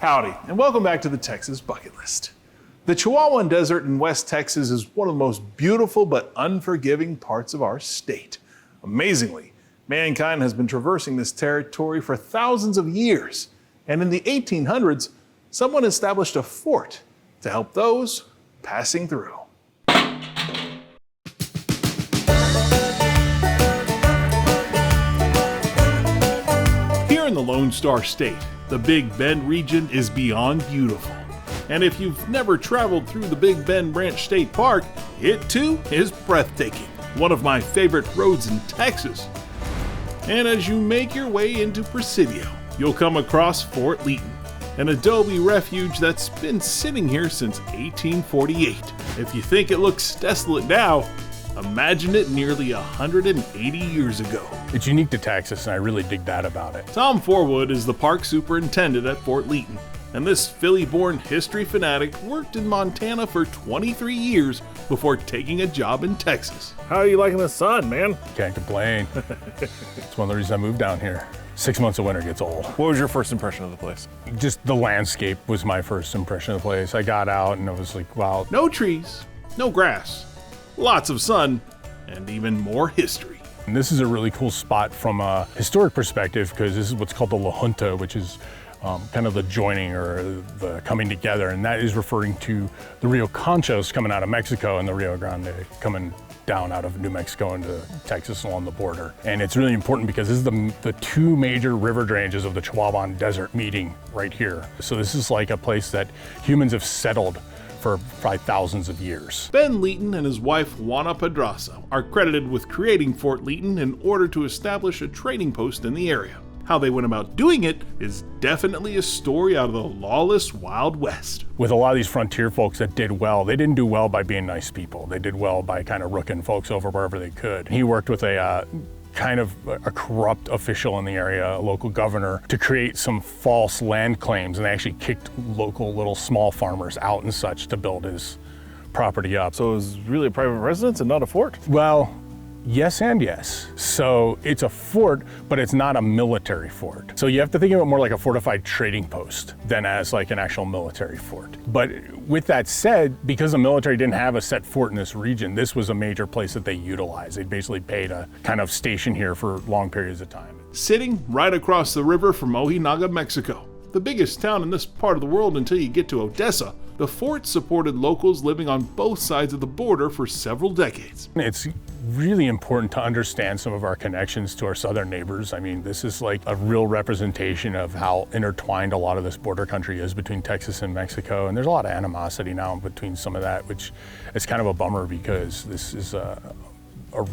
Howdy, and welcome back to the Texas Bucket List. The Chihuahuan Desert in West Texas is one of the most beautiful but unforgiving parts of our state. Amazingly, mankind has been traversing this territory for thousands of years, and in the 1800s, someone established a fort to help those passing through. Here in the Lone Star State, the Big Bend region is beyond beautiful. And if you've never traveled through the Big Bend Branch State Park, it too is breathtaking. One of my favorite roads in Texas. And as you make your way into Presidio, you'll come across Fort Leaton, an adobe refuge that's been sitting here since 1848. If you think it looks desolate now, imagine it nearly 180 years ago. It's unique to Texas, and I really dig that about it. Tom Forwood is the park superintendent at Fort Leaton, and this Philly-born history fanatic worked in Montana for 23 years before taking a job in Texas. How are you liking the sun, man? Can't complain. It's one of the reasons I moved down here. 6 months of winter gets old. What was your first impression of the place? Just the landscape was my first impression of the place. I got out and I was like, wow. No trees, no grass, lots of sun, and even more history. And this is a really cool spot from a historic perspective because this is what's called the La Junta, which is kind of the joining or the coming together. And that is referring to the Rio Conchos coming out of Mexico and the Rio Grande coming down out of New Mexico into Texas along the border. And it's really important because this is the two major river drainages of the Chihuahuan Desert meeting right here. So this is like a place that humans have settled for probably thousands of years. Ben Leaton and his wife Juana Pedraza are credited with creating Fort Leaton in order to establish a trading post in the area. How they went about doing it is definitely a story out of the lawless Wild West. With a lot of these frontier folks that did well, they didn't do well by being nice people. They did well by kind of rooking folks over wherever they could. He worked with a kind of a corrupt official in the area, a local governor, to create some false land claims, and they actually kicked local little small farmers out and such to build his property up. So it was really a private residence and not a fort? Well, yes and yes. So it's a fort, but it's not a military fort. So you have to think of it more like a fortified trading post than as like an actual military fort. But with that said, because the military didn't have a set fort in this region, this was a major place that they utilized. They basically paid a kind of station here for long periods of time. Sitting right across the river from Ojinaga, Mexico, the biggest town in this part of the world until you get to Odessa, the fort supported locals living on both sides of the border for several decades. It's really important to understand some of our connections to our southern neighbors. I mean, this is like a real representation of how intertwined a lot of this border country is between Texas and Mexico. And there's a lot of animosity now between some of that, which is kind of a bummer because this is a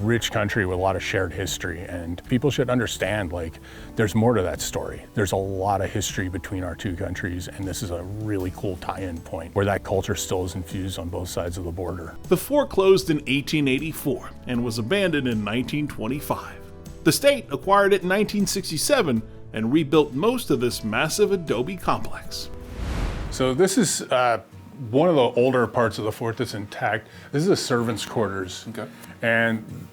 rich country with a lot of shared history, and people should understand like there's more to that story. There's a lot of history between our two countries, and this is a really cool tie-in point where that culture still is infused on both sides of the border. The fort closed in 1884 and was abandoned in 1925. The state acquired it in 1967 and rebuilt most of this massive adobe complex. So this is one of the older parts of the fort that's intact. This is the servants' quarters. Okay. And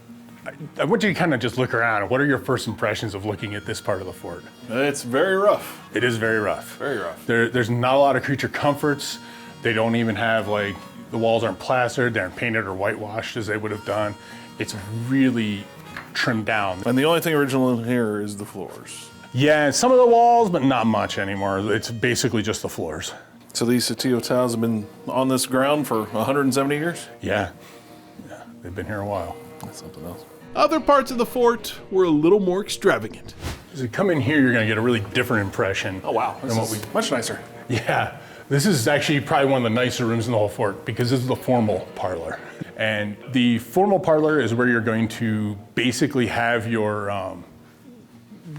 I want you to kind of just look around. What are your first impressions of looking at this part of the fort? It's very rough. It is very rough. Very rough. There's not a lot of creature comforts. They don't even have like, the walls aren't plastered, they aren't painted or whitewashed as they would have done. It's really trimmed down. And the only thing original in here is the floors. Yeah, some of the walls, but not much anymore. It's basically just the floors. So these Satillo tiles have been on this ground for 170 years? Yeah, they've been here a while. That's something else. Other parts of the fort were a little more extravagant. As you come in here, you're gonna get a really different impression. Oh wow, this is much nicer. Yeah, this is actually probably one of the nicer rooms in the whole fort because this is the formal parlor. And the formal parlor is where you're going to basically have your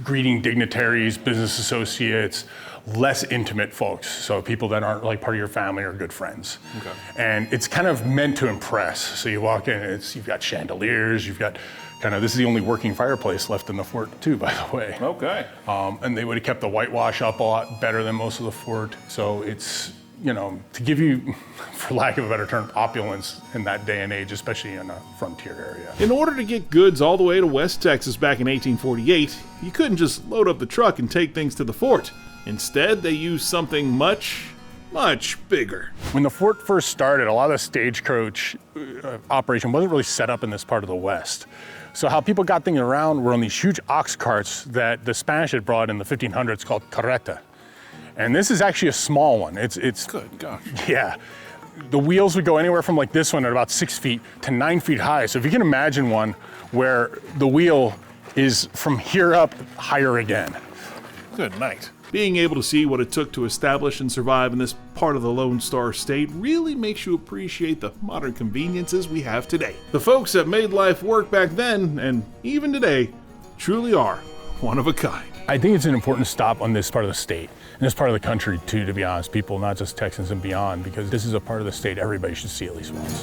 greeting dignitaries, business associates, less intimate folks, so people that aren't like part of your family or good friends. Okay. And it's kind of meant to impress. So you walk in, you've got chandeliers, you've got this is the only working fireplace left in the fort too, by the way. Okay. And they would have kept the whitewash up a lot better than most of the fort. So it's, to give you, for lack of a better term, opulence in that day and age, especially in a frontier area. In order to get goods all the way to West Texas back in 1848, you couldn't just load up the truck and take things to the fort. Instead, they used something much bigger. When the fort first started, a lot of the stagecoach operation wasn't really set up in this part of the West. So how people got things around were on these huge ox carts that the Spanish had brought in the 1500s called carreta. And this is actually a small one. It's Good gosh. Yeah. The wheels would go anywhere from like this one at about 6 feet to 9 feet high. So if you can imagine one where the wheel is from here up higher again. Good night. Being able to see what it took to establish and survive in this part of the Lone Star State really makes you appreciate the modern conveniences we have today. The folks that made life work back then, and even today, truly are one of a kind. I think it's an important stop on this part of the state, and this part of the country too, to be honest, people, not just Texans and beyond, because this is a part of the state everybody should see at least once.